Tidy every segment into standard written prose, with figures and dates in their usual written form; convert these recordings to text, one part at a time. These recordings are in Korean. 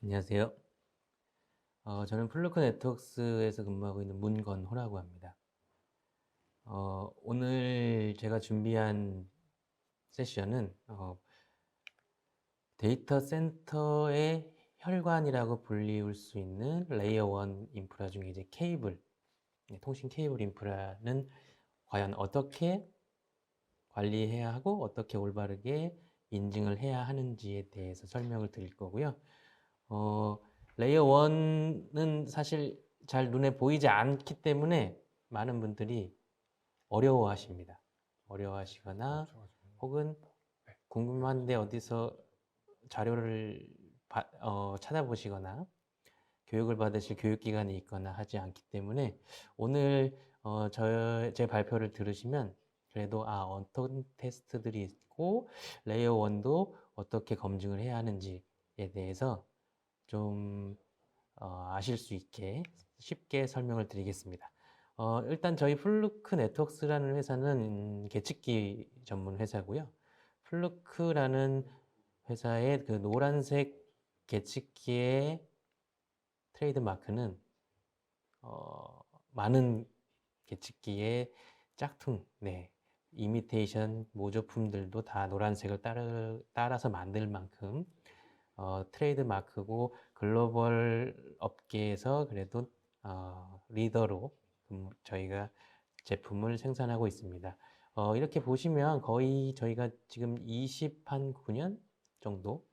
안녕하세요. 저는 플루크 네트워크스에서 근무하고 있는 문건호라고 합니다. 오늘 제가 준비한 세션은 데이터 센터의 혈관이라고 불리울 수 있는 레이어 1 인프라 중에 이제 케이블, 통신 케이블 인프라는 과연 어떻게 관리해야 하고 어떻게 올바르게 인증을 해야 하는지에 대해서 설명을 드릴 거고요. 어, 레이어 1은 사실 잘 눈에 보이지 않기 때문에 많은 분들이 어려워하십니다. 어려워하시거나 혹은 궁금한데 어디서 자료를 찾아보시거나 교육을 받으실 교육기관이 있거나 하지 않기 때문에 오늘 제 발표를 들으시면 그래도 어떤 테스트들이 있고 레이어 1도 어떻게 검증을 해야 하는지에 대해서 좀 아실 수 있게 쉽게 설명을 드리겠습니다. 일단 저희 플루크 네트워크스라는 회사는 계측기 전문 회사고요. 플루크라는 회사의 그 노란색 계측기의 트레이드 마크는 많은 계측기의 짝퉁, 이미테이션 모조품들도 다 노란색을 따라서 만들 만큼 트레이드 마크고 글로벌 업계에서 그래도 리더로 저희가 제품을 생산하고 있습니다. 이렇게 보시면 거의 저희가 지금 29년 정도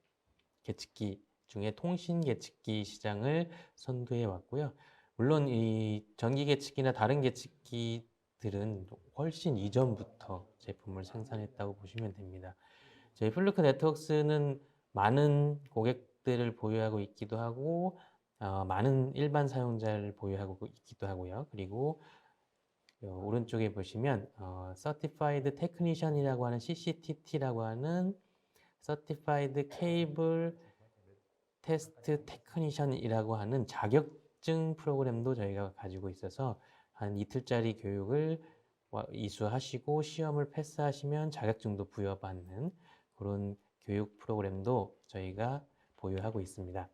계측기 중에 통신 계측기 시장을 선도해 왔고요. 물론 이 전기 계측기나 다른 계측기들은 훨씬 이전부터 제품을 생산했다고 보시면 됩니다. 저희 플루크 네트워크스는 많은 고객들을 보유하고 있기도 하고 많은 일반 사용자를 보유하고 있기도 하고요. 그리고 오른쪽에 보시면 Certified Technician이라고 하는 CCTT라고 하는 Certified Cable Test Technician이라고 하는 자격증 프로그램도 저희가 가지고 있어서 한 이틀짜리 교육을 이수하시고 시험을 패스하시면 자격증도 부여받는 그런 교육 프로그램도 저희가 보유하고 있습니다.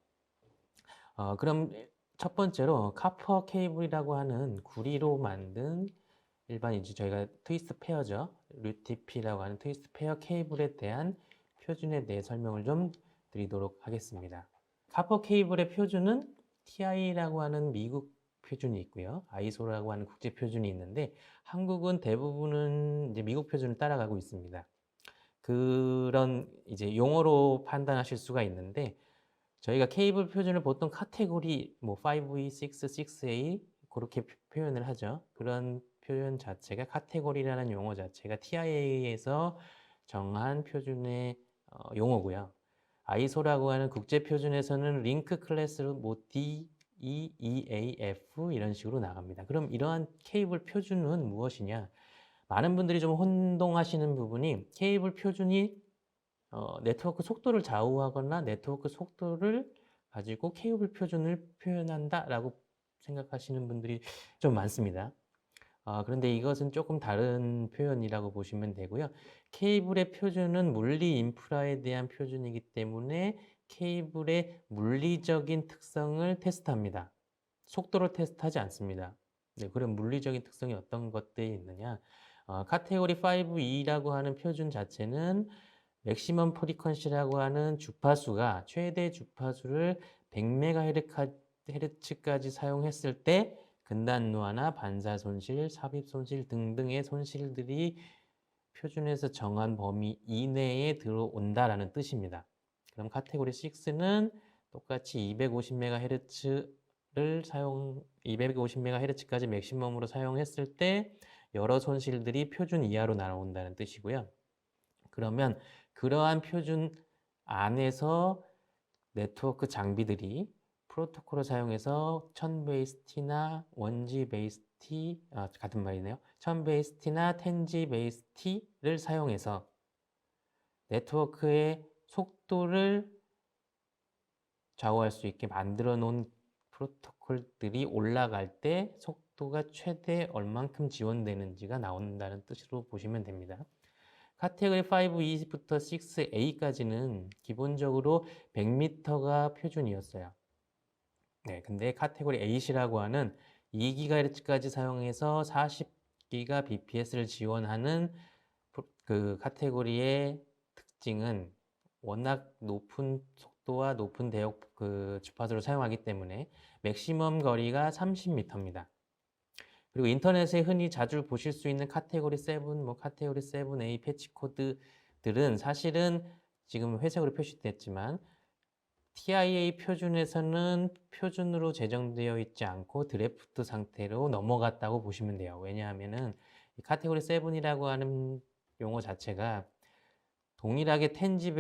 그럼 첫 번째로 카퍼 케이블이라고 하는 구리로 만든 일반 이제 저희가 트위스트 페어죠. 류티피라고 하는 트위스트 페어 케이블에 대한 표준에 대해 설명을 좀 드리도록 하겠습니다. 카퍼 케이블의 표준은 TI라고 하는 미국 표준이 있고요. 아이소라고 하는 국제 표준이 있는데 한국은 대부분은 이제 미국 표준을 따라가고 있습니다. 그런 이제 용어로 판단하실 수가 있는데 저희가 케이블 표준을 보통 카테고리 뭐 5E, 6, 6A 그렇게 표현을 하죠. 그런 표현 자체가 카테고리라는 용어 자체가 TIA에서 정한 표준의 용어고요. 아이소라고 하는 국제 표준에서는 링크 클래스로 뭐 D, E, E, A, F 이런 식으로 나갑니다. 그럼 이러한 케이블 표준은 무엇이냐? 많은 분들이 좀 혼동하시는 부분이 케이블 표준이 네트워크 속도를 좌우하거나 네트워크 속도를 가지고 케이블 표준을 표현한다라고 생각하시는 분들이 좀 많습니다. 그런데 이것은 조금 다른 표현이라고 보시면 되고요. 케이블의 표준은 물리 인프라에 대한 표준이기 때문에 케이블의 물리적인 특성을 테스트합니다. 속도를 테스트하지 않습니다. 네, 그럼 물리적인 특성이 어떤 것들이 있느냐? 카테고리 5E라고 하는 표준 자체는 맥시멈 프리퀀시라고 하는 주파수가 최대 주파수를 100MHz까지 사용했을 때 근단노화나 반사 손실, 삽입 손실 등등의 손실들이 표준에서 정한 범위 이내에 들어온다라는 뜻입니다. 그럼 카테고리 6는 똑같이 250MHz까지 맥시멈으로 사용했을 때 여러 손실들이 표준 이하로 나온다는 뜻이고요. 그러면 그러한 표준 안에서 네트워크 장비들이 프로토콜을 사용해서 1000베이스 T나 1G 베이스 T, 같은 말이네요. 1000베이스 T나 10G 베이스 T를 사용해서 네트워크의 속도를 좌우할 수 있게 만들어 놓은 프로토콜들이 올라갈 때 속도가 최대 얼만큼 지원되는지가 나온다는 뜻으로 보시면 됩니다. 카테고리 5E부터 6A까지는 기본적으로 100m가 표준이었어요. 네, 근데 카테고리 8이라고 하는 2GHz까지 사용해서 40GBps를 지원하는 그 카테고리의 특징은 워낙 높은 속도와 높은 대역 그 주파수를 사용하기 때문에 맥시멈 거리가 30m입니다. 그리고 인터넷에 흔히 자주 보실 수 있는 카테고리 7, 뭐 카테고리 7A 패치 코드들은 사실은 지금 회색으로 표시됐지만 TIA 표준에서는 표준으로 제정되어 있지 않고 드래프트 상태로 넘어갔다고 보시면 돼요. 왜냐하면은 카테고리 7이라고 하는 용어 자체가 동일하게 10G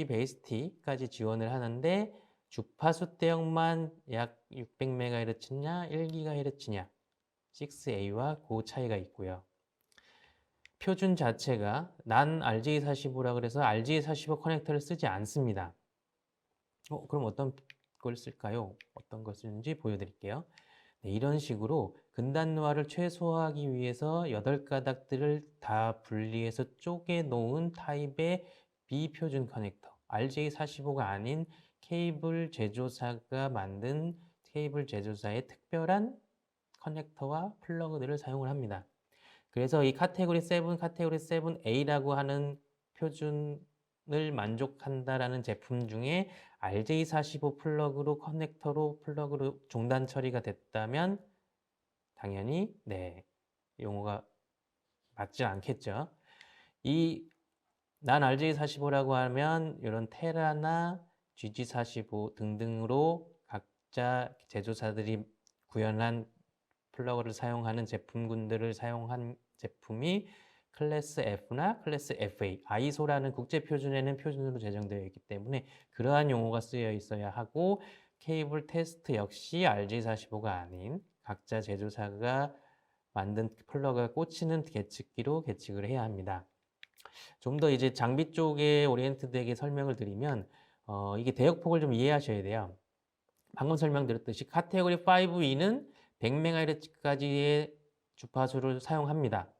베이스 T까지 지원을 하는데 주파수 대역만 약 600MHz냐 1GHz냐 6A와 그 차이가 있고요. 표준 자체가 난 RJ45라 그래서 RJ45 커넥터를 쓰지 않습니다. 그럼 어떤 걸 쓸까요? 어떤 걸 쓰는지 보여드릴게요. 네, 이런 식으로 근단노화를 최소화하기 위해서 8가닥들을 다 분리해서 쪼개 놓은 타입의 비표준 커넥터, RJ45가 아닌 케이블 제조사가 만든 케이블 제조사의 특별한 커넥터와 플러그들을 사용을 합니다. 그래서 이 카테고리 7, 카테고리 7A라고 하는 표준을 만족한다라는 제품 중에 RJ45 플러그로 커넥터로 플러그로 종단 처리가 됐다면 당연히 네, 용어가 맞지 않겠죠. 난 RJ45라고 하면 이런 테라나 GG45 등등으로 각자 제조사들이 구현한 플러그를 사용하는 제품군들을 사용한 제품이 클래스 F나 클래스 FA, 아이소라는 국제 표준에는 표준으로 제정되어 있기 때문에 그러한 용어가 쓰여 있어야 하고 케이블 테스트 역시 RJ45가 아닌 각자 제조사가 만든 플러그가 꽂히는 계측기로 계측을 해야 합니다. 좀 더 이제 장비 쪽에 오리엔트되게 설명을 드리면 이게 대역폭을 좀 이해하셔야 돼요. 방금 설명드렸듯이 카테고리 5E는 100MHz까지의 주파수를 사용합니다.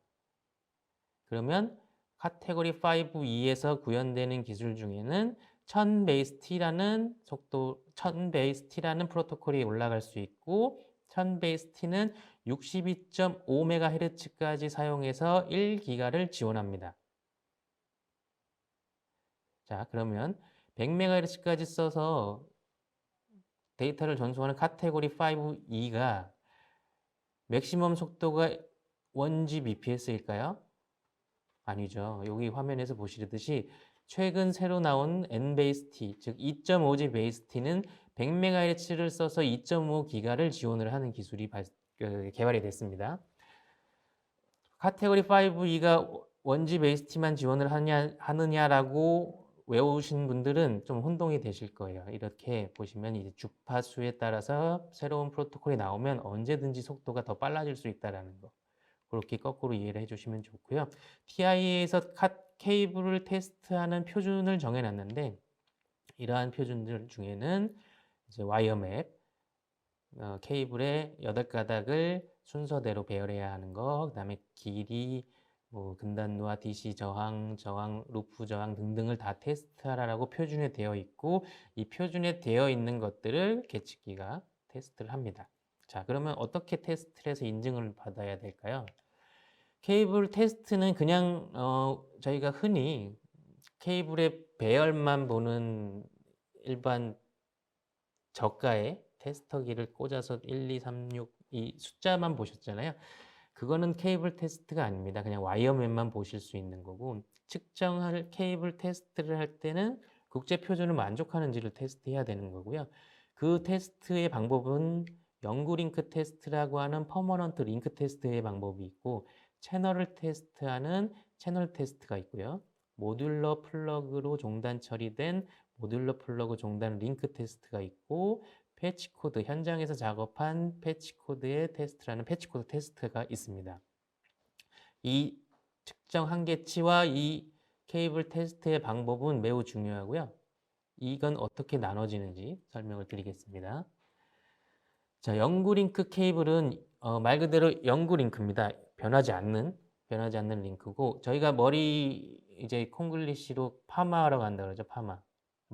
그러면 카테고리 5E에서 구현되는 기술 중에는 1000 베이스 T라는 속도, 1000 베이스 T라는 프로토콜이 올라갈 수 있고 1000 베이스 T는 62.5MHz까지 사용해서 1기가를 지원합니다. 자, 그러면 100MHz까지 써서 데이터를 전송하는 카테고리 5E가 맥시멈 속도가 1Gbps일까요? 아니죠. 여기 화면에서 보시듯이 최근 새로 나온 N-베이스-T, 즉 2.5G 베이스-T는 100MHz를 써서 2.5기가를 지원을 하는 기술이 개발이 됐습니다. 카테고리 5E가 1G 베이스-T만 지원을 하느냐라고 외우신 분들은 좀 혼동이 되실 거예요. 이렇게 보시면 이제 주파수에 따라서 새로운 프로토콜이 나오면 언제든지 속도가 더 빨라질 수 있다는 거. 그렇게 거꾸로 이해를 해주시면 좋고요. TIA에서 케이블을 테스트하는 표준을 정해놨는데 이러한 표준들 중에는 이제 와이어맵, 케이블의 8가닥을 순서대로 배열해야 하는 거, 그 다음에 길이, 뭐 근단노화, DC 저항, 루프 저항 등등을 다 테스트하라고 표준에 되어 있고 이 표준에 되어 있는 것들을 계측기가 테스트를 합니다. 자, 그러면 어떻게 테스트를 해서 인증을 받아야 될까요? 케이블 테스트는 그냥 저희가 흔히 케이블의 배열만 보는 일반 저가의 테스터기를 꽂아서 1, 2, 3, 6 이 숫자만 보셨잖아요. 그거는 케이블 테스트가 아닙니다. 그냥 와이어맨만 보실 수 있는 거고 측정할 케이블 테스트를 할 때는 국제 표준을 만족하는지를 테스트해야 되는 거고요. 그 테스트의 방법은 영구 링크 테스트라고 하는 퍼머넌트 링크 테스트의 방법이 있고 채널을 테스트하는 채널 테스트가 있고요. 모듈러 플러그로 종단 처리된 모듈러 플러그 종단 링크 테스트가 있고 패치 코드, 현장에서 작업한 패치 코드의 테스트라는 패치 코드 테스트가 있습니다. 이 측정 한계치와 이 케이블 테스트의 방법은 매우 중요하고요. 이건 어떻게 나눠지는지 설명을 드리겠습니다. 자, 영구 링크 케이블은 말 그대로 영구 링크입니다. 변하지 않는 변하지 않는 링크고, 저희가 머리 이제 콩글리시로 파마하러 간다 그러죠. 파마.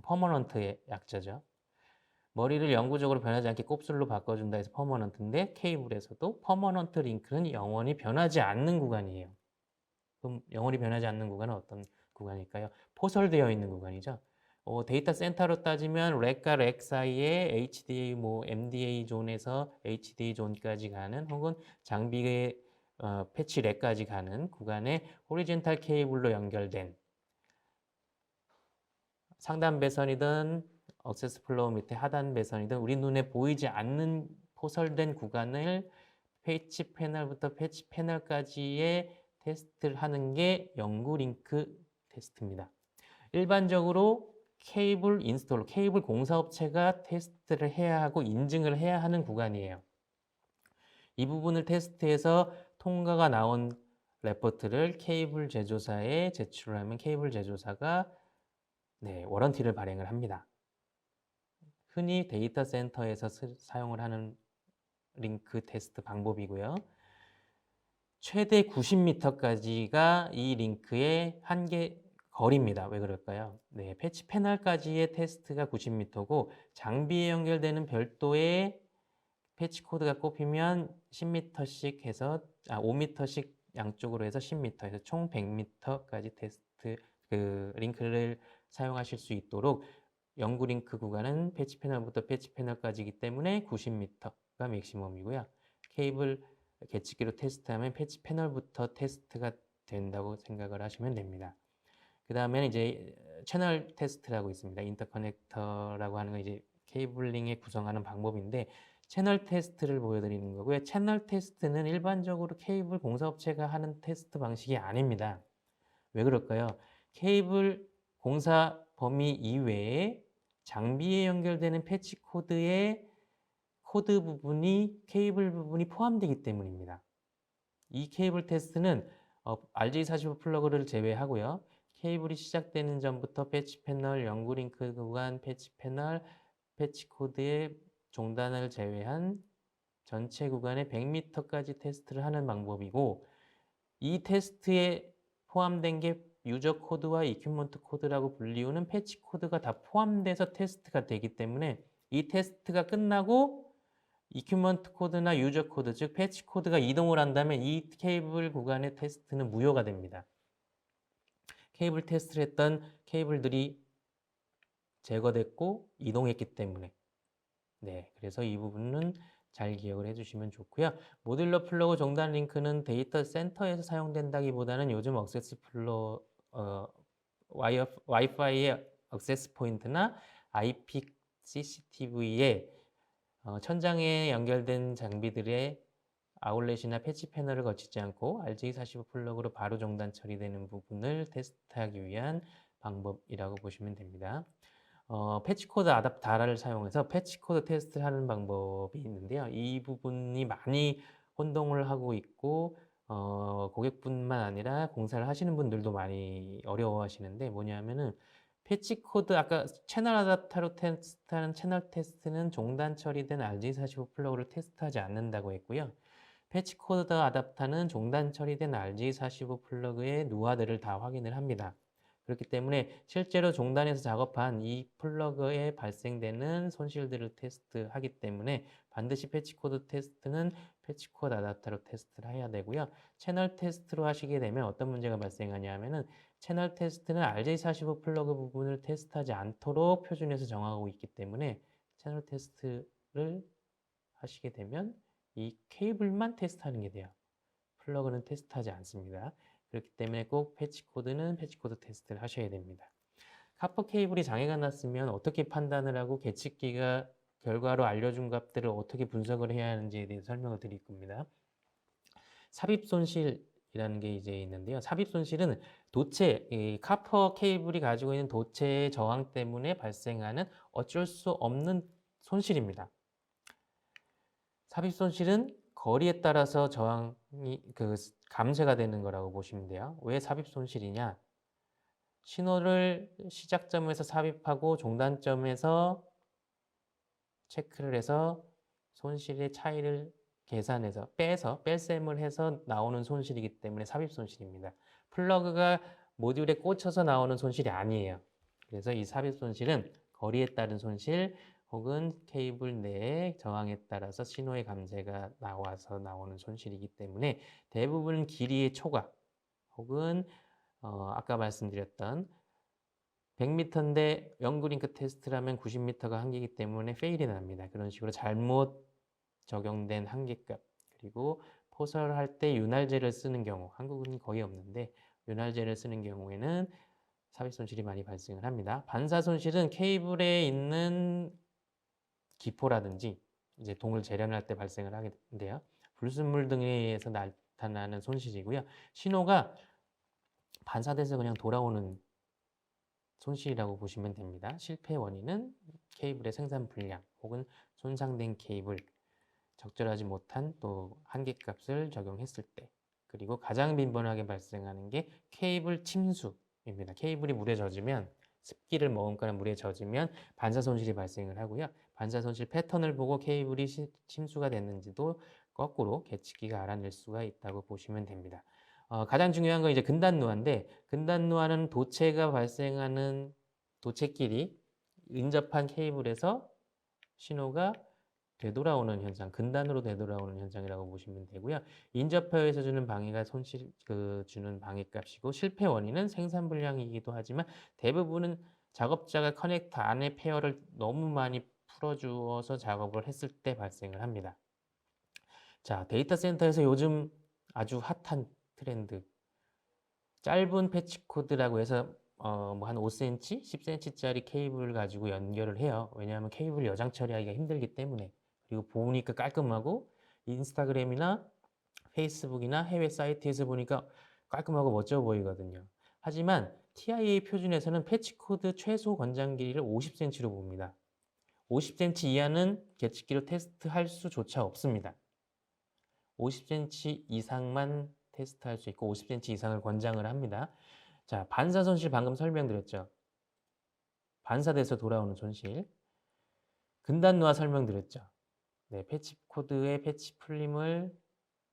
퍼머넌트의 약자죠. 머리를 영구적으로 변하지 않게 곱슬로 바꿔준다 해서 퍼머넌트인데, 케이블에서도 퍼머넌트 링크는 영원히 변하지 않는 구간이에요. 그럼 영원히 변하지 않는 구간은 어떤 구간일까요? 포설되어 있는 구간이죠. 데이터 센터로 따지면 렉과 렉 사이에 HDA, MDA 존에서 HDA 존까지 가는, 혹은 장비의 패치 렉까지 가는 구간에 호리젠탈 케이블로 연결된 상단 배선이든 액세스 플로우 밑에 하단 배선이든 우리 눈에 보이지 않는 포설된 구간을 패치 패널부터 패치 패널까지의 테스트를 하는 게 연구 링크 테스트입니다. 일반적으로 케이블 인스톨러, 케이블 공사업체가 테스트를 해야 하고 인증을 해야 하는 구간이에요. 이 부분을 테스트해서 통과가 나온 레포트를 케이블 제조사에 제출하면 케이블 제조사가 워런티를 발행을 합니다. 흔히 데이터 센터에서 사용을 하는 링크 테스트 방법이고요. 최대 90m까지가 이 링크의 한계 거리입니다. 왜 그럴까요? 패치 패널까지의 테스트가 90m고 장비에 연결되는 별도의 패치 코드가 꼽히면 10m씩 해서 5m씩 양쪽으로 해서 10m에서 총 100m까지 테스트 링크를 사용하실 수 있도록 연구 링크 구간은 패치 패널부터 패치 패널까지이기 때문에 90m가 맥시멈이고요. 케이블 계측기로 테스트하면 패치 패널부터 테스트가 된다고 생각을 하시면 됩니다. 그 다음에는 이제 채널 테스트라고 있습니다. 인터커넥터라고 하는 건 이제 케이블링에 구성하는 방법인데, 채널 테스트를 보여드리는 거고요. 채널 테스트는 일반적으로 케이블 공사업체가 하는 테스트 방식이 아닙니다. 왜 그럴까요? 케이블 공사 범위 이외에 장비에 연결되는 패치 코드의 코드 부분이 케이블 부분이 포함되기 때문입니다. 이 케이블 테스트는 RJ45 플러그를 제외하고요. 케이블이 시작되는 전부터 패치 패널, 연구 링크 구간, 패치 패널, 패치 코드의 종단을 제외한 전체 구간에 100m까지 테스트를 하는 방법이고, 이 테스트에 포함된 게 유저 코드와 이퀴먼트 코드라고 불리우는 패치 코드가 다 포함돼서 테스트가 되기 때문에, 이 테스트가 끝나고 이퀴먼트 코드나 유저 코드, 즉 패치 코드가 이동을 한다면 이 케이블 구간의 테스트는 무효가 됩니다. 케이블 테스트를 했던 케이블들이 제거됐고 이동했기 때문에. 그래서 이 부분은 잘 기억을 해주시면 좋고요. 모듈러 플러그 종단 링크는 데이터 센터에서 사용된다기보다는 요즘 액세스 플로 와이파이의 액세스 포인트나 IP CCTV에 천장에 연결된 장비들의 아울렛이나 패치 패널을 거치지 않고 RJ45 플러그로 바로 종단 처리되는 부분을 테스트하기 위한 방법이라고 보시면 됩니다. 패치코드 아답타를 사용해서 패치코드 테스트를 하는 방법이 있는데요. 이 부분이 많이 혼동을 하고 있고 고객뿐만 아니라 공사를 하시는 분들도 많이 어려워하시는데, 뭐냐면은 패치코드, 아까 채널 아답타로 테스트하는 채널 테스트는 종단 처리된 RJ45 플러그를 테스트하지 않는다고 했고요. 패치코드 아답타는 종단 처리된 RJ45 플러그의 누아들을 다 확인을 합니다. 그렇기 때문에 실제로 종단에서 작업한 이 플러그에 발생되는 손실들을 테스트하기 때문에 반드시 패치코드 테스트는 패치코드 아답터로 테스트를 해야 되고요. 채널 테스트로 하시게 되면 어떤 문제가 발생하냐 하면은, 채널 테스트는 RJ45 플러그 부분을 테스트하지 않도록 표준에서 정하고 있기 때문에 채널 테스트를 하시게 되면 이 케이블만 테스트하는 게 돼요. 플러그는 테스트하지 않습니다. 그렇기 때문에 꼭 패치코드는 패치코드 테스트를 하셔야 됩니다. 카퍼 케이블이 장애가 났으면 어떻게 판단을 하고 계측기가 결과로 알려준 값들을 어떻게 분석을 해야 하는지에 대해서 설명을 드릴 겁니다. 삽입 손실이라는 게 이제 있는데요. 삽입 손실은 도체, 이 카퍼 케이블이 가지고 있는 도체의 저항 때문에 발생하는 어쩔 수 없는 손실입니다. 삽입 손실은 거리에 따라서 저항이 감쇄가 되는 거라고 보시면 돼요. 왜 삽입 손실이냐? 신호를 시작점에서 삽입하고 종단점에서 체크를 해서 손실의 차이를 계산해서 뺄셈을 해서 나오는 손실이기 때문에 삽입 손실입니다. 플러그가 모듈에 꽂혀서 나오는 손실이 아니에요. 그래서 이 삽입 손실은 거리에 따른 손실 혹은 케이블 내의 저항에 따라서 신호의 감쇄가 나와서 나오는 손실이기 때문에 대부분 길이의 초과 혹은 아까 말씀드렸던 100m인데 영구링크 테스트라면 90m가 한계이기 때문에 페일이 납니다. 그런 식으로 잘못 적용된 한계값 그리고 포설할 때 윤활제를 쓰는 경우 한국은 거의 없는데 윤활제를 쓰는 경우에는 삽입 손실이 많이 발생을 합니다. 반사 손실은 케이블에 있는 기포라든지 이제 동을 재련할 때 발생을 하게 되는데요. 불순물 등에 의해서 나타나는 손실이고요. 신호가 반사돼서 그냥 돌아오는 손실이라고 보시면 됩니다. 실패 원인은 케이블의 생산 불량 혹은 손상된 케이블, 적절하지 못한 또 한계값을 적용했을 때 그리고 가장 빈번하게 발생하는 게 케이블 침수입니다. 케이블이 물에 젖으면 습기를 머금거나 물에 젖으면 반사 손실이 발생을 하고요. 반사 손실 패턴을 보고 케이블이 침수가 됐는지도 거꾸로 계측기가 알아낼 수가 있다고 보시면 됩니다. 가장 중요한 건 이제 근단노화인데 근단노화는 도체가 발생하는 도체끼리 인접한 케이블에서 신호가 되돌아오는 현상, 근단으로 되돌아오는 현상이라고 보시면 되고요. 인접해에서 주는 방해가 주는 방해값이고 실패 원인은 생산 불량이기도 하지만 대부분은 작업자가 커넥터 안에 페어를 너무 많이 풀어주어서 작업을 했을 때 발생을 합니다. 자, 데이터 센터에서 요즘 아주 핫한 트렌드 짧은 패치 코드라고 해서 뭐 한 5cm, 10cm짜리 케이블을 가지고 연결을 해요. 왜냐하면 케이블 여장 처리하기가 힘들기 때문에. 그리고 보니까 깔끔하고 인스타그램이나 페이스북이나 해외 사이트에서 보니까 깔끔하고 멋져 보이거든요. 하지만 TIA 표준에서는 패치 코드 최소 권장 길이를 50cm로 봅니다. 50cm 이하는 계측기로 테스트할 수조차 없습니다. 50cm 이상만 테스트할 수 있고 50cm 이상을 권장을 합니다. 자, 반사 손실 방금 설명드렸죠. 반사돼서 돌아오는 손실. 근단노화 설명드렸죠. 네, 패치 코드의 패치 풀림을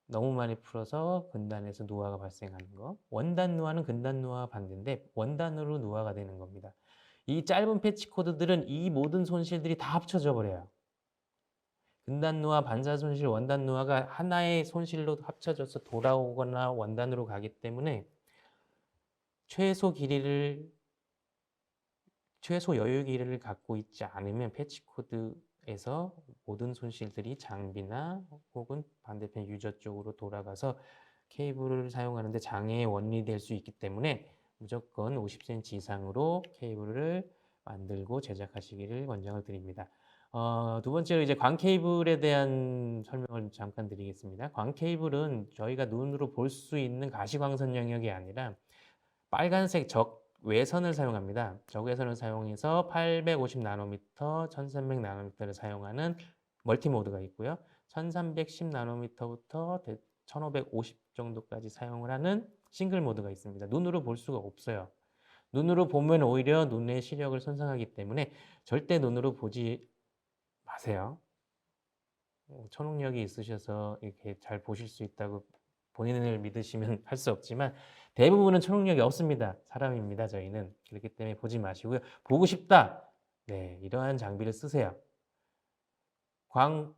너무 많이 풀어서 근단에서 노화가 발생하는 거. 원단 노화는 근단 노화와 반대인데 원단으로 노화가 되는 겁니다. 이 짧은 패치 코드들은 이 모든 손실들이 다 합쳐져 버려요. 근단 노화, 반사 손실, 원단 노화가 하나의 손실로 합쳐져서 돌아오거나 원단으로 가기 때문에 최소 여유 길이를 갖고 있지 않으면 패치 코드에서 모든 손실들이 장비나 혹은 반대편 유저 쪽으로 돌아가서 케이블을 사용하는데 장애의 원인이 될 수 있기 때문에 무조건 50cm 이상으로 케이블을 만들고 제작하시기를 권장을 드립니다. 두 번째로 이제 광 케이블에 대한 설명을 잠깐 드리겠습니다. 광 케이블은 저희가 눈으로 볼 수 있는 가시광선 영역이 아니라 빨간색 적외선을 사용합니다. 적외선을 사용해서 850나노미터, 1300나노미터를 사용하는 멀티모드가 있고요. 1310나노미터부터 1550 정도까지 사용을 하는 싱글 모드가 있습니다. 눈으로 볼 수가 없어요. 눈으로 보면 오히려 눈의 시력을 손상하기 때문에 절대 눈으로 보지 마세요. 초능력이 있으셔서 이렇게 잘 보실 수 있다고 본인을 믿으시면 할 수 없지만 대부분은 초능력이 없습니다. 사람입니다. 저희는. 그렇기 때문에 보지 마시고요. 보고 싶다. 네, 이러한 장비를 쓰세요. 광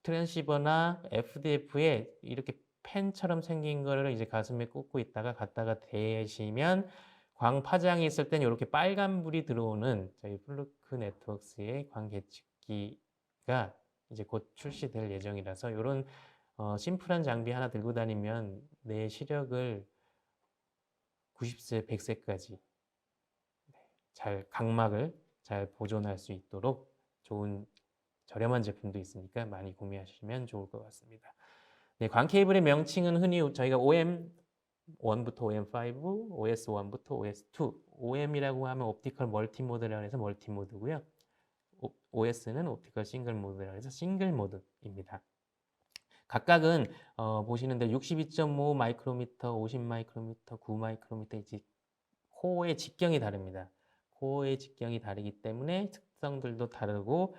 트랜시버나 FDF에 이렇게 펜처럼 생긴 거를 이제 가슴에 꽂고 있다가 갖다가 대시면 광 파장이 있을 때는 이렇게 빨간불이 들어오는 저희 플루크 네트워크스의 광 계측기가 이제 곧 출시될 예정이라서 이런 심플한 장비 하나 들고 다니면 내 시력을 90세, 100세까지 잘 각막을 잘 보존할 수 있도록 좋은 저렴한 제품도 있으니까 많이 구매하시면 좋을 것 같습니다. 네, 광 케이블의 명칭은 흔히 저희가 OM1부터 OM5, OS1부터 OS2, OM이라고 하면 옵티컬 멀티모드라고 해서 멀티모드고요. OS는 옵티컬 싱글 모드라고 해서 싱글 모드입니다. 각각은 보시는데 62.5 마이크로미터, 50 마이크로미터, 9 마이크로미터 이제 코어의 직경이 다릅니다. 코어의 직경이 다르기 때문에 특성들도 다르고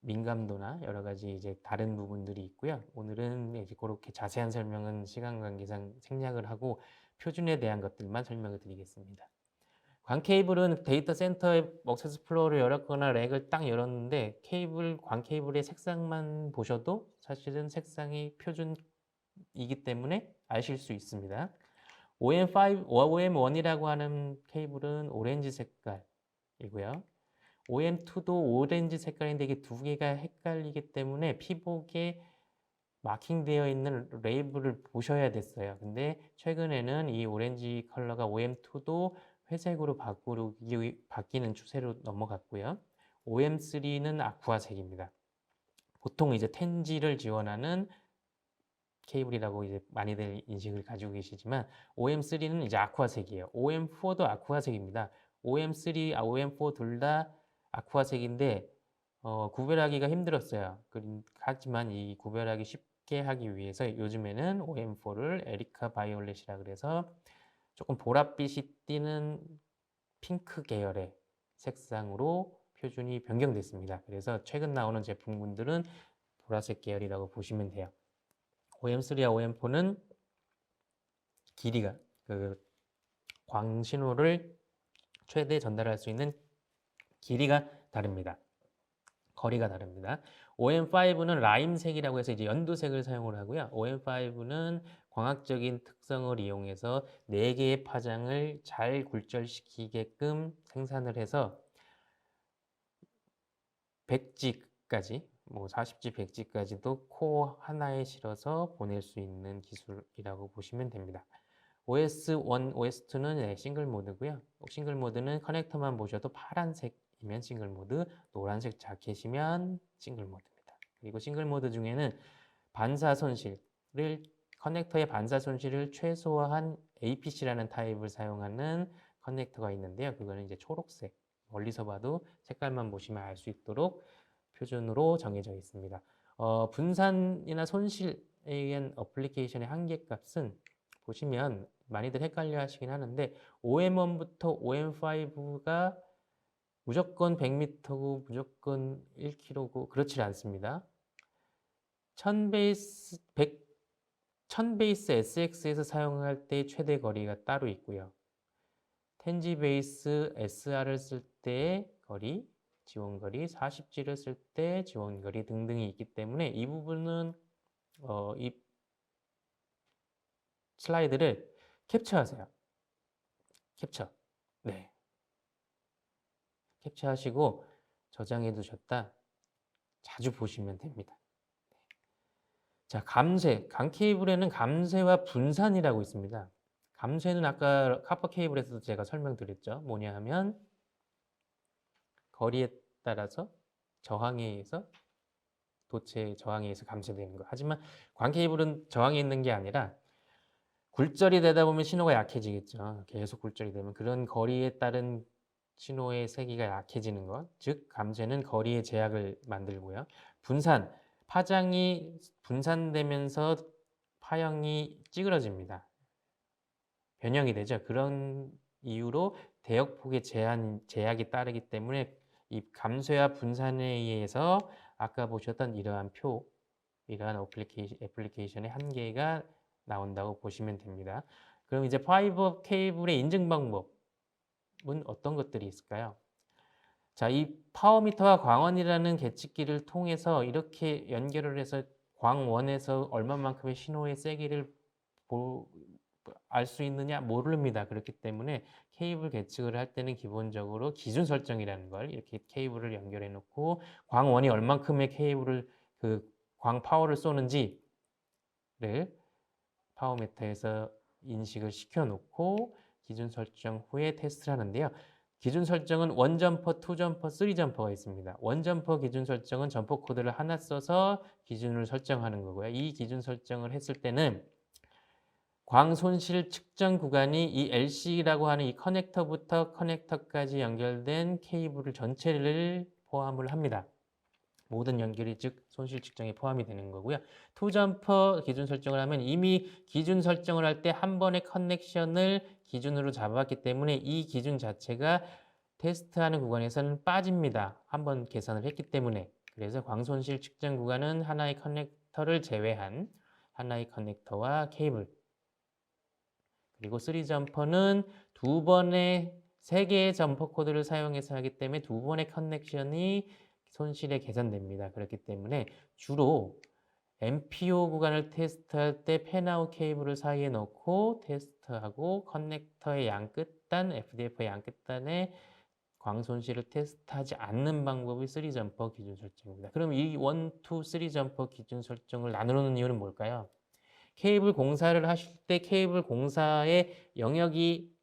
민감도나 여러 가지 이제 다른 부분들이 있고요. 오늘은 이제 그렇게 자세한 설명은 시간 관계상 생략을 하고 표준에 대한 것들만 설명을 드리겠습니다. 광 케이블은 데이터 센터의 액세스 플로어를 열었거나 렉을 딱 열었는데 광 케이블의 색상만 보셔도 사실은 색상이 표준이기 때문에 아실 수 있습니다. OM1이라고 하는 케이블은 오렌지 색깔이고요. OM2도 오렌지 색깔인데 이게 두 개가 헷갈리기 때문에 피복에 마킹되어 있는 레이블을 보셔야 됐어요. 근데 최근에는 이 오렌지 컬러가 OM2도 회색으로 바뀌는 추세로 넘어갔고요. OM3는 아쿠아색입니다. 보통 이제 텐지를 지원하는 케이블이라고 이제 많이들 인식을 가지고 계시지만 OM3는 이제 아쿠아색이에요. OM4도 아쿠아색입니다. OM3, OM4 둘 다 아쿠아색인데 구별하기가 힘들었어요. 하지만 이 구별하기 쉽게 하기 위해서 요즘에는 OM4를 에리카 바이올렛이라 그래서 조금 보랏빛이 띄는 핑크 계열의 색상으로 표준이 변경됐습니다. 그래서 최근 나오는 제품군들은 보라색 계열이라고 보시면 돼요. OM3와 OM4는 길이가 광신호를 최대 전달할 수 있는 길이가 다릅니다. 거리가 다릅니다. OM5는 라임색이라고 해서 이제 연두색을 사용을 하고요. OM5는 광학적인 특성을 이용해서 4개의 파장을 잘 굴절시키게끔 생산을 해서 100G까지, 뭐 40G, 100G까지도 코어 하나에 실어서 보낼 수 있는 기술이라고 보시면 됩니다. OS1, OS2는 싱글 모드고요. 싱글 모드는 커넥터만 보셔도 파란색이면 싱글 모드, 노란색 자켓이면 싱글 모드입니다. 그리고 싱글 모드 중에는 커넥터의 반사 손실을 최소화한 APC라는 타입을 사용하는 커넥터가 있는데요. 그거는 이제 초록색, 멀리서 봐도 색깔만 보시면 알 수 있도록 표준으로 정해져 있습니다. 분산이나 손실에 의한 어플리케이션의 한계값은 보시면 많이들 헷갈려 하시긴 하는데 OM1부터 OM5가 무조건 100m고 무조건 1km고 그렇지 않습니다. 1000베이스 SX에서 사용할 때 최대 거리가 따로 있고요. 텐지 베이스 SR을 쓸 때의 거리, 지원거리, 40G를 쓸 때 지원거리 등등이 있기 때문에 이 부분은 이 슬라이드를 캡처하세요. 캡처. 네. 캡처하시고 저장해 두셨다 자주 보시면 됩니다. 자, 감쇄. 강 케이블에는 감쇄와 분산이라고 있습니다. 감쇄는 아까 카퍼 케이블에서도 제가 설명드렸죠. 뭐냐 하면 거리에 따라서 저항에 의해서 도체 저항에 의해서 감쇄되는 거. 하지만 광 케이블은 저항에 있는 게 아니라 굴절이 되다 보면 신호가 약해지겠죠. 계속 굴절이 되면 그런 거리에 따른 신호의 세기가 약해지는 것. 즉 감쇄는 거리의 제약을 만들고요. 분산, 파장이 분산되면서 파형이 찌그러집니다. 변형이 되죠. 그런 이유로 대역폭의 제약이 따르기 때문에 이 감쇄와 분산에 의해서 아까 보셨던 이러한 애플리케이션의 한계가 나온다고 보시면 됩니다. 그럼 이제 파이버 케이블의 인증 방법은 어떤 것들이 있을까요? 자, 이 파워미터와 광원이라는 계측기를 통해서 이렇게 연결을 해서 광원에서 얼마만큼의 신호의 세기를 알 수 있느냐 모릅니다. 그렇기 때문에 케이블 계측을 할 때는 기본적으로 기준 설정이라는 걸 이렇게 케이블을 연결해 놓고 광원이 얼만큼의 케이블을 광 파워를 쏘는지를 파워미터에서 인식을 시켜 놓고 기준 설정 후에 테스트를 하는데요. 기준 설정은 1점퍼, 2점퍼, 3점퍼가 있습니다. 1점퍼 기준 설정은 점퍼 코드를 하나 써서 기준을 설정하는 거고요. 이 기준 설정을 했을 때는 광 손실 측정 구간이 이 LC라고 하는 이 커넥터부터 커넥터까지 연결된 케이블 전체를 포함을 합니다. 모든 연결이 즉 손실 측정에 포함이 되는 거고요. 2점퍼 기준 설정을 하면 이미 기준 설정을 할 때 한 번의 커넥션을 기준으로 잡았기 때문에 이 기준 자체가 테스트하는 구간에서는 빠집니다. 한 번 계산을 했기 때문에. 그래서 광손실 측정 구간은 하나의 커넥터를 제외한 하나의 커넥터와 케이블, 그리고 3점퍼는 두 번의 세 개의 점퍼 코드를 사용해서 하기 때문에 두 번의 커넥션이 손실에 계산됩니다. 그렇기 때문에 주로 MPO 구간을 테스트할 때 팬아웃 케이블을 사이에 넣고 테스트하고 커넥터의 양끝단, FDF의 양끝단에 광손실을 테스트하지 않는 방법이 3점퍼 기준 설정입니다. 그럼 이 1, 2, 3점퍼 기준 설정을 나누는 이유는 뭘까요? 케이블 공사를 하실 때 케이블 공사의 영역이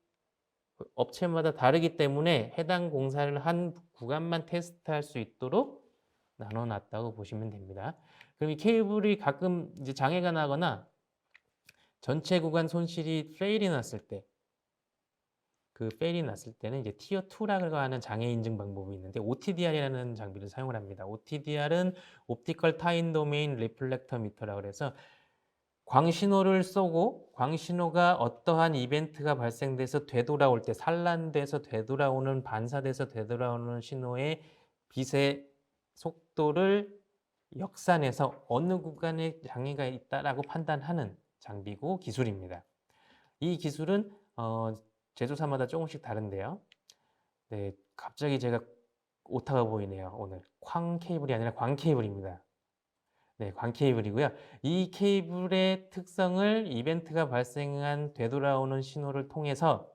업체마다 다르기 때문에 해당 공사를 한 구간만 테스트할 수 있도록 나눠놨다고 보시면 됩니다. 그럼 이 케이블이 가끔 이제 장애가 나거나 전체 구간 손실이 페일이 났을 때, 그 페일이 났을 때는 이제 티어 2라고 하는 장애 인증 방법이 있는데 OTDR이라는 장비를 사용을 합니다. OTDR은 옵티컬 타임 도메인 리플렉터 미터라고 해서 광신호를 쏘고 광신호가 어떠한 이벤트가 발생돼서 되돌아올 때 산란돼서 되돌아오는 반사돼서 되돌아오는 신호의 빛의 속도를 역산해서 어느 구간에 장애가 있다라고 판단하는 장비고 기술입니다. 이 기술은 제조사마다 조금씩 다른데요. 네, 갑자기 제가 오타가 보이네요. 오늘 쾅 케이블이 아니라 광 케이블입니다. 네, 광 케이블이고요. 이 케이블의 특성을 이벤트가 발생한 되돌아오는 신호를 통해서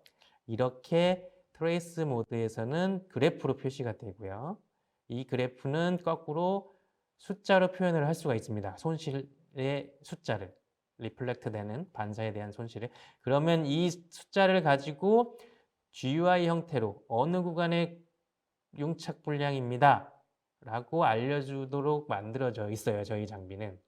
이렇게 트레이스 모드에서는 그래프로 표시가 되고요. 이 그래프는 거꾸로 숫자로 표현을 할 수가 있습니다. 손실의 숫자를, 리플렉트 되는 반사에 대한 손실을. 그러면 이 숫자를 가지고 GUI 형태로 어느 구간의 융착 불량입니다 라고 알려주도록 만들어져 있어요. 저희 장비는.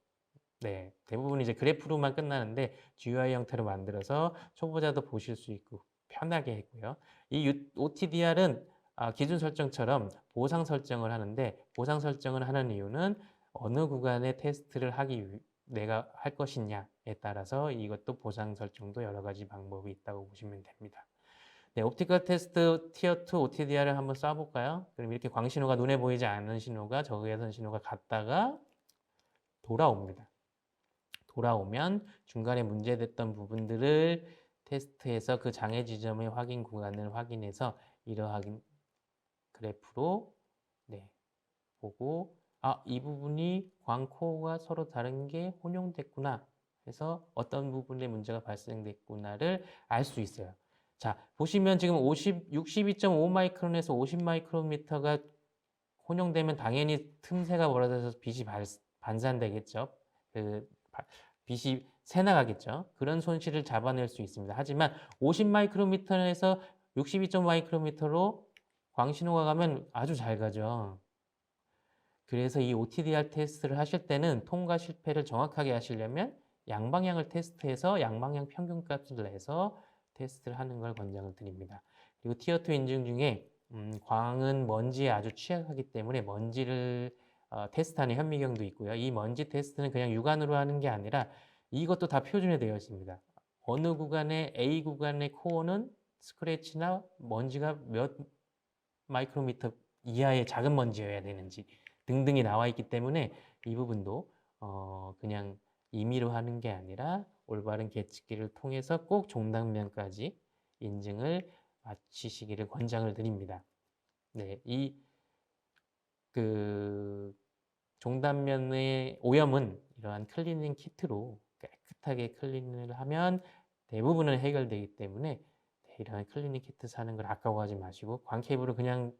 네, 대부분 이제 그래프로만 끝나는데 GUI 형태로 만들어서 초보자도 보실 수 있고 편하게 했고요. 이 OTDR은 기준 설정처럼 보상 설정을 하는데 보상 설정을 하는 이유는 어느 구간의 테스트를 내가 할 것이냐에 따라서 이것도 보상 설정도 여러 가지 방법이 있다고 보시면 됩니다. 네, 옵티컬 테스트 티어 2 OTDR을 한번 쏴볼까요? 그럼 이렇게 광신호가 눈에 보이지 않는 신호가 적외선 신호가 갔다가 돌아옵니다. 돌아오면 중간에 문제됐던 부분들을 테스트해서 그 장애 지점의 확인 구간을 확인해서 이러한 그래프로 네, 보고 이 부분이 광코어가 서로 다른 게 혼용됐구나 해서 어떤 부분에 문제가 발생됐구나를 알 수 있어요. 자, 보시면 지금 62.5 마이크론에서 50 마이크로미터가 혼용되면 당연히 틈새가 벌어져서 빛이 반사되겠죠. 그 빛이 새나가겠죠. 그런 손실을 잡아낼 수 있습니다. 하지만 50 마이크로미터에서 62.5 마이크로미터로 광신호가 가면 아주 잘 가죠. 그래서 이 OTDR 테스트를 하실 때는 통과 실패를 정확하게 하시려면 양방향을 테스트해서 양방향 평균값을 내서 테스트를 하는 걸 권장을 드립니다. 그리고 티어2 인증 중에 광은 먼지에 아주 취약하기 때문에 먼지를 테스트하는 현미경도 있고요. 이 먼지 테스트는 그냥 육안으로 하는 게 아니라 이것도 다 표준에 되어 있습니다. 어느 구간의 A 구간의 코어는 스크래치나 먼지가 몇 마이크로미터 이하의 작은 먼지여야 되는지 등등이 나와 있기 때문에 이 부분도 그냥 임의로 하는 게 아니라 올바른 계측기를 통해서 꼭 종단면까지 인증을 마치시기를 권장을 드립니다. 네, 그 종단면의 오염은 이러한 클리닝 키트로 깨끗하게 클리닝을 하면 대부분은 해결되기 때문에 이러한 클리닝 키트 사는 걸 아까워하지 마시고 광 케이블을 그냥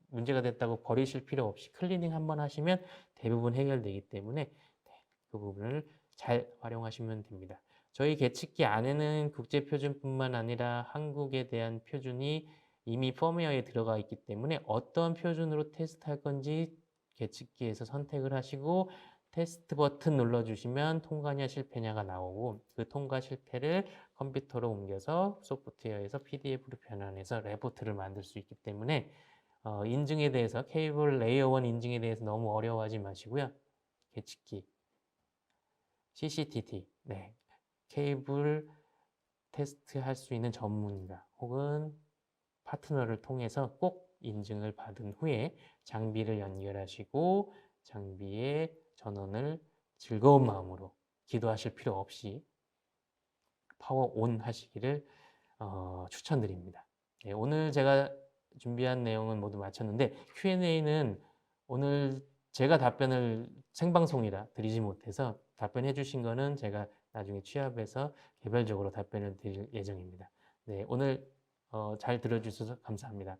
문제가 됐다고 버리실 필요 없이 클리닝 한번 하시면 대부분 해결되기 때문에 그 부분을 잘 활용하시면 됩니다. 저희 계측기 안에는 국제표준뿐만 아니라 한국에 대한 표준이 이미 펌웨어에 들어가 있기 때문에 어떤 표준으로 테스트할 건지 계측기에서 선택을 하시고 테스트 버튼 눌러주시면 통과냐 실패냐가 나오고 그 통과 실패를 컴퓨터로 옮겨서 소프트웨어에서 PDF로 변환해서 레포트를 만들 수 있기 때문에 인증에 대해서 케이블 레이어 1 인증에 대해서 너무 어려워하지 마시고요. 계측기 CCTT, 네, 케이블 테스트할 수 있는 전문가 혹은 파트너를 통해서 꼭 인증을 받은 후에 장비를 연결하시고 장비의 전원을 즐거운 마음으로 기도하실 필요 없이 파워 온 하시기를 추천드립니다. 네, 오늘 제가 준비한 내용은 모두 마쳤는데 Q&A는 오늘 제가 답변을 생방송이라 드리지 못해서 답변해 주신 거는 제가 나중에 취합해서 개별적으로 답변을 드릴 예정입니다. 네, 오늘 잘 들어주셔서 감사합니다.